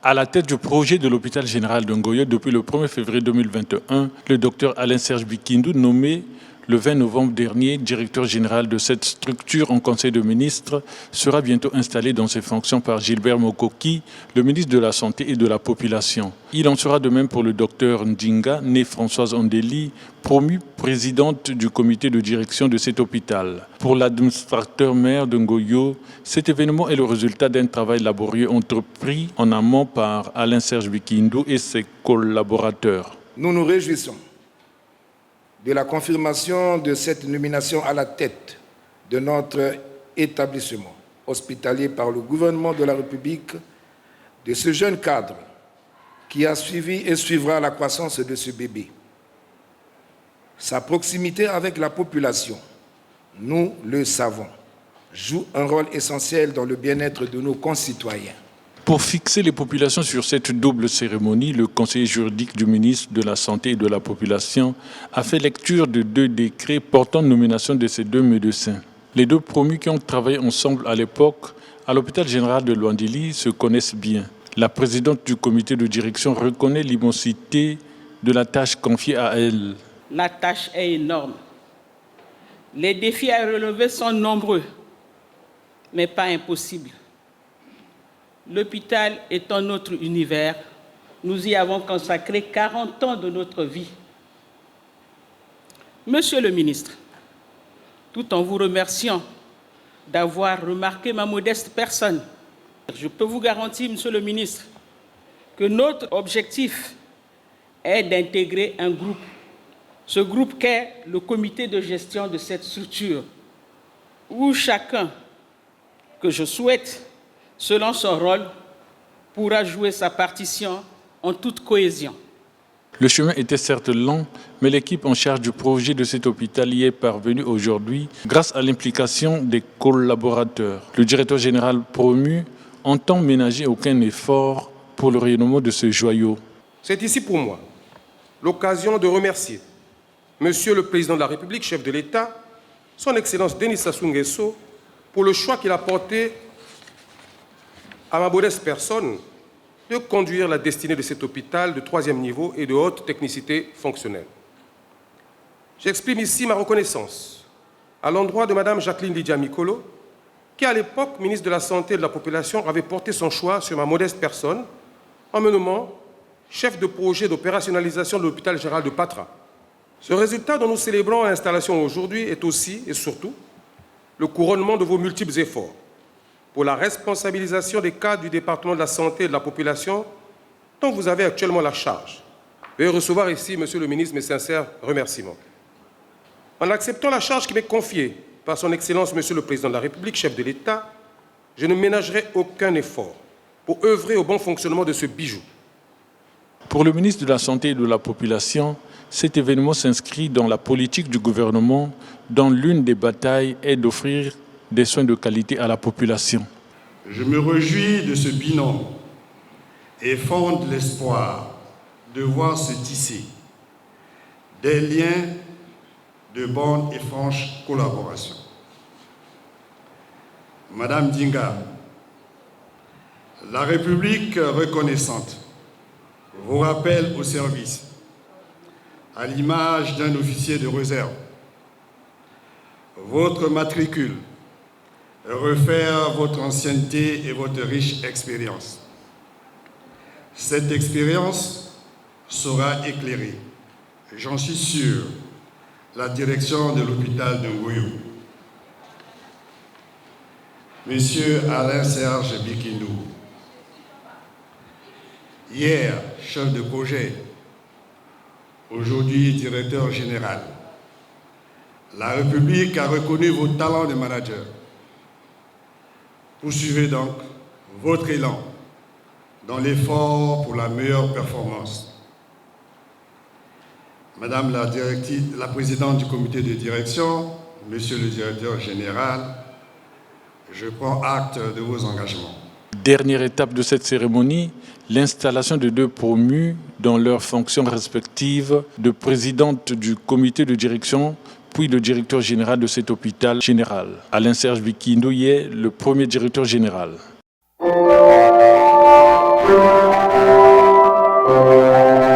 À la tête du projet de l'hôpital général de Ngoyo depuis le 1er février 2021, le docteur Alain-Serge Bikindu, nommé le 20 novembre dernier directeur général de cette structure en Conseil de ministres, sera bientôt installé dans ses fonctions par Gilbert Mokoki, le ministre de la Santé et de la Population. Il en sera de même pour le docteur Ndinga, née Françoise Ondeli, promue présidente du comité de direction de cet hôpital. Pour l'administrateur maire de Ngoyo, cet événement est le résultat d'un travail laborieux entrepris en amont par Alain-Serge Bikindu et ses collaborateurs. Nous nous réjouissons de la confirmation de cette nomination à la tête de notre établissement hospitalier par le gouvernement de la République de ce jeune cadre qui a suivi et suivra la croissance de ce bébé. Sa proximité avec la population, nous le savons, joue un rôle essentiel dans le bien-être de nos concitoyens. Pour fixer les populations sur cette double cérémonie, le conseiller juridique du ministre de la Santé et de la Population a fait lecture de 2 décrets portant nomination de ces 2 médecins. Les 2 promus qui ont travaillé ensemble à l'époque à l'hôpital général de Luandili se connaissent bien. La présidente du comité de direction reconnaît l'immensité de la tâche confiée à elle. La tâche est énorme. Les défis à relever sont nombreux, mais pas impossibles. L'hôpital étant notre univers, nous y avons consacré 40 ans de notre vie. Monsieur le ministre, tout en vous remerciant d'avoir remarqué ma modeste personne, je peux vous garantir, monsieur le ministre, que notre objectif est d'intégrer un groupe. Ce groupe qu'est le comité de gestion de cette structure, où chacun que je souhaite, selon son rôle, pourra jouer sa partition en toute cohésion. Le chemin était certes long, mais l'équipe en charge du projet de cet hôpital y est parvenue aujourd'hui grâce à l'implication des collaborateurs. Le directeur général promu entend ménager aucun effort pour le rayonnement de ce joyau. C'est ici pour moi l'occasion de remercier Monsieur le Président de la République, chef de l'État, son Excellence Denis Sassou Nguesso, pour le choix qu'il a porté à ma modeste personne de conduire la destinée de cet hôpital de 3e niveau et de haute technicité fonctionnelle. J'exprime ici ma reconnaissance à l'endroit de Mme Jacqueline Lydia Mikolo, qui à l'époque, ministre de la Santé et de la Population, avait porté son choix sur ma modeste personne en me nommant chef de projet d'opérationnalisation de l'hôpital général de Patra. Ce résultat dont nous célébrons l'installation aujourd'hui est aussi et surtout le couronnement de vos multiples efforts pour la responsabilisation des cadres du département de la santé et de la population dont vous avez actuellement la charge. Veuillez recevoir ici, Monsieur le ministre, mes sincères remerciements. En acceptant la charge qui m'est confiée par son Excellence, Monsieur le Président de la République, chef de l'État, je ne ménagerai aucun effort pour œuvrer au bon fonctionnement de ce bijou. Pour le ministre de la Santé et de la Population, cet événement s'inscrit dans la politique du gouvernement dont l'une des batailles est d'offrir des soins de qualité à la population. Je me réjouis de ce binôme et fonde l'espoir de voir se tisser des liens de bonne et franche collaboration. Madame Ndinga, la République reconnaissante vous rappelle au service, à l'image d'un officier de réserve. Votre matricule refaire votre ancienneté et votre riche expérience. Cette expérience saura éclairer, j'en suis sûr, la direction de l'hôpital de Ngoyo. Monsieur Alain-Serge Bikindu, hier chef de projet, aujourd'hui directeur général, la République a reconnu vos talents de manager. Poursuivez donc votre élan dans l'effort pour la meilleure performance. Madame la présidente du comité de direction, Monsieur le directeur général, je prends acte de vos engagements. Dernière étape de cette cérémonie, l'installation de 2 promus dans leurs fonctions respectives de présidente du comité de direction puis le directeur général de cet hôpital général. Alain-Serge Bikindu est le premier directeur général.